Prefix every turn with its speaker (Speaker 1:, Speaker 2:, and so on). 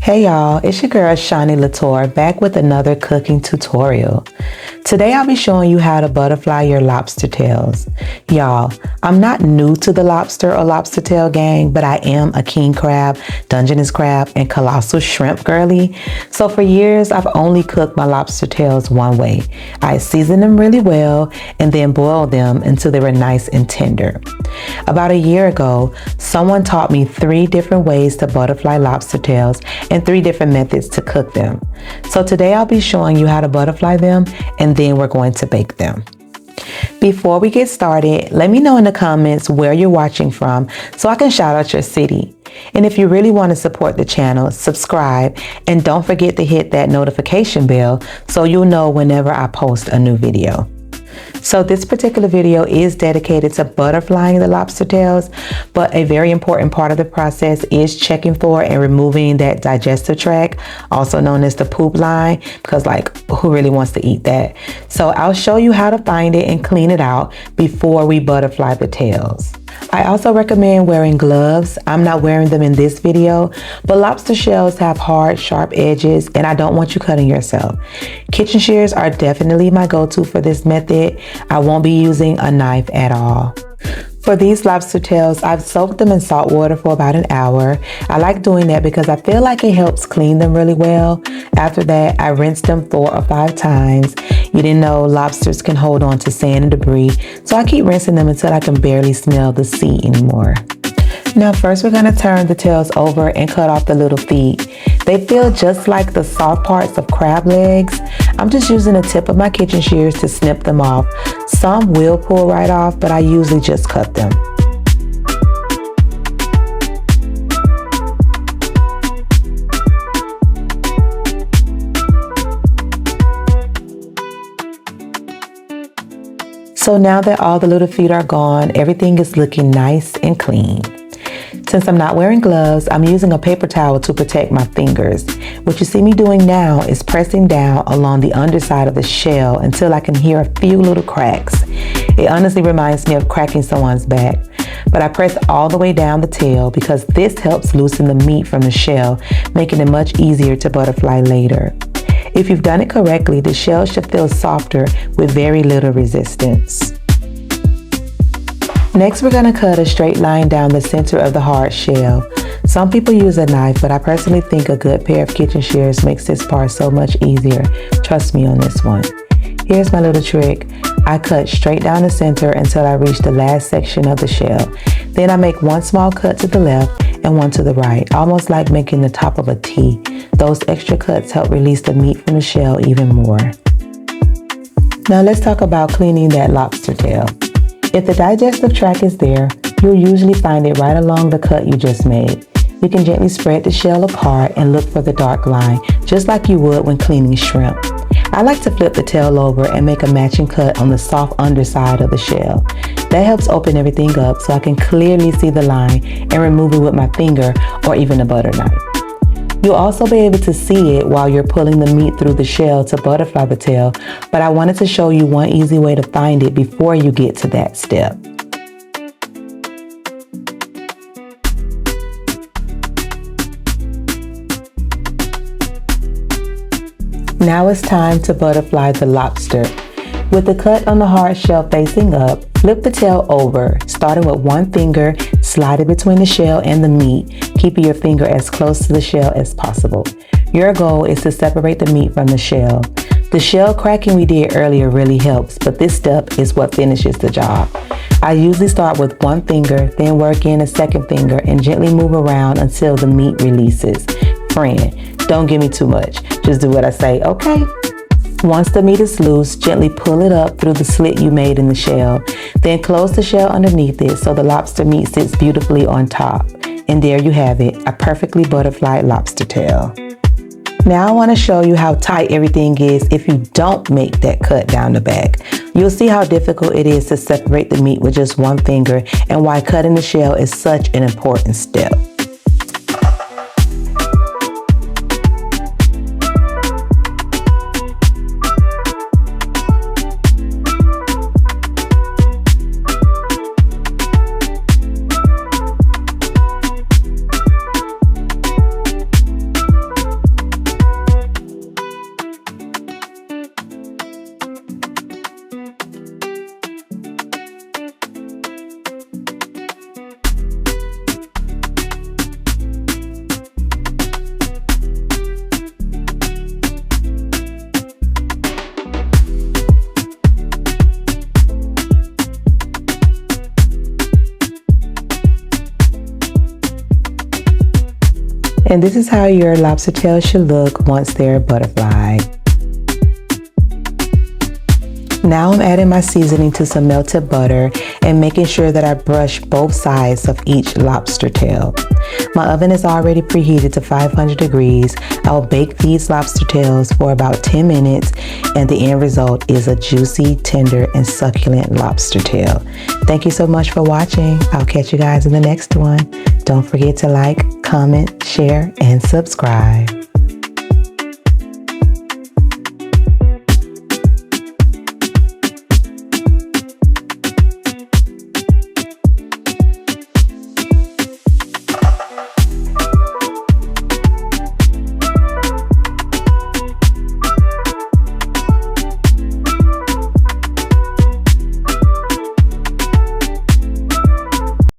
Speaker 1: Hey y'all, it's your girl Shani Lator back with another cooking tutorial. Today I'll be showing you how to butterfly your lobster tails. Y'all, I'm not new to the lobster or lobster tail gang, but I am a king crab, Dungeness crab, and colossal shrimp girly. So for years I've only cooked my lobster tails one way. I seasoned them really well and then boiled them until they were nice and tender. About a year ago, someone taught me 3 different ways to butterfly lobster tails and 3 different methods to cook them. So today I'll be showing you how to butterfly them and then we're going to bake them. Before we get started, let me know in the comments where you're watching from so I can shout out your city. And if you really want to support the channel, subscribe and don't forget to hit that notification bell so you'll know whenever I post a new video. So this particular video is dedicated to butterflying the lobster tails, but a very important part of the process is checking for and removing that digestive tract, also known as the poop line, because who really wants to eat that? So I'll show you how to find it and clean it out before we butterfly the tails. I also recommend wearing gloves. I'm not wearing them in this video, but lobster shells have hard, sharp edges and I don't want you cutting yourself. Kitchen shears are definitely my go-to for this method. I won't be using a knife at all. For these lobster tails, I've soaked them in salt water for about an hour. I like doing that because I feel like it helps clean them really well. After that, I rinse them 4 or 5 times. You didn't know lobsters can hold on to sand and debris, so I keep rinsing them until I can barely smell the sea anymore. Now first we're going to turn the tails over and cut off the little feet. They feel just like the soft parts of crab legs. I'm just using the tip of my kitchen shears to snip them off. Some will pull right off, but I usually just cut them. So now that all the little feet are gone, everything is looking nice and clean. Since I'm not wearing gloves, I'm using a paper towel to protect my fingers. What you see me doing now is pressing down along the underside of the shell until I can hear a few little cracks. It honestly reminds me of cracking someone's back. But I press all the way down the tail because this helps loosen the meat from the shell, making it much easier to butterfly later. If you've done it correctly, the shell should feel softer with very little resistance. Next, we're going to cut a straight line down the center of the hard shell. Some people use a knife, but I personally think a good pair of kitchen shears makes this part so much easier. Trust me on this one. Here's my little trick. I cut straight down the center until I reach the last section of the shell. Then I make one small cut to the left and one to the right, almost like making the top of a T. Those extra cuts help release the meat from the shell even more. Now let's talk about cleaning that lobster tail. If the digestive tract is there, you'll usually find it right along the cut you just made. You can gently spread the shell apart and look for the dark line, just like you would when cleaning shrimp. I like to flip the tail over and make a matching cut on the soft underside of the shell. That helps open everything up so I can clearly see the line and remove it with my finger or even a butter knife. You'll also be able to see it while you're pulling the meat through the shell to butterfly the tail, but I wanted to show you one easy way to find it before you get to that step. Now it's time to butterfly the lobster. With the cut on the hard shell facing up, flip the tail over, starting with one finger, slide it between the shell and the meat, keeping your finger as close to the shell as possible. Your goal is to separate the meat from the shell. The shell cracking we did earlier really helps, but this step is what finishes the job. I usually start with one finger, then work in a second finger and gently move around until the meat releases. Friend, don't give me too much. Just do what I say, okay? Once the meat is loose, gently pull it up through the slit you made in the shell. Then close the shell underneath it so the lobster meat sits beautifully on top. And there you have it, a perfectly butterflied lobster tail. Now I want to show you how tight everything is if you don't make that cut down the back. You'll see how difficult it is to separate the meat with just one finger and why cutting the shell is such an important step. And this is how your lobster tails should look once they're butterflied. Now I'm adding my seasoning to some melted butter and making sure that I brush both sides of each lobster tail. My oven is already preheated to 500 degrees. I'll bake these lobster tails for about 10 minutes and the end result is a juicy, tender, and succulent lobster tail. Thank you so much for watching. I'll catch you guys in the next one. Don't forget to like, comment, share, and subscribe.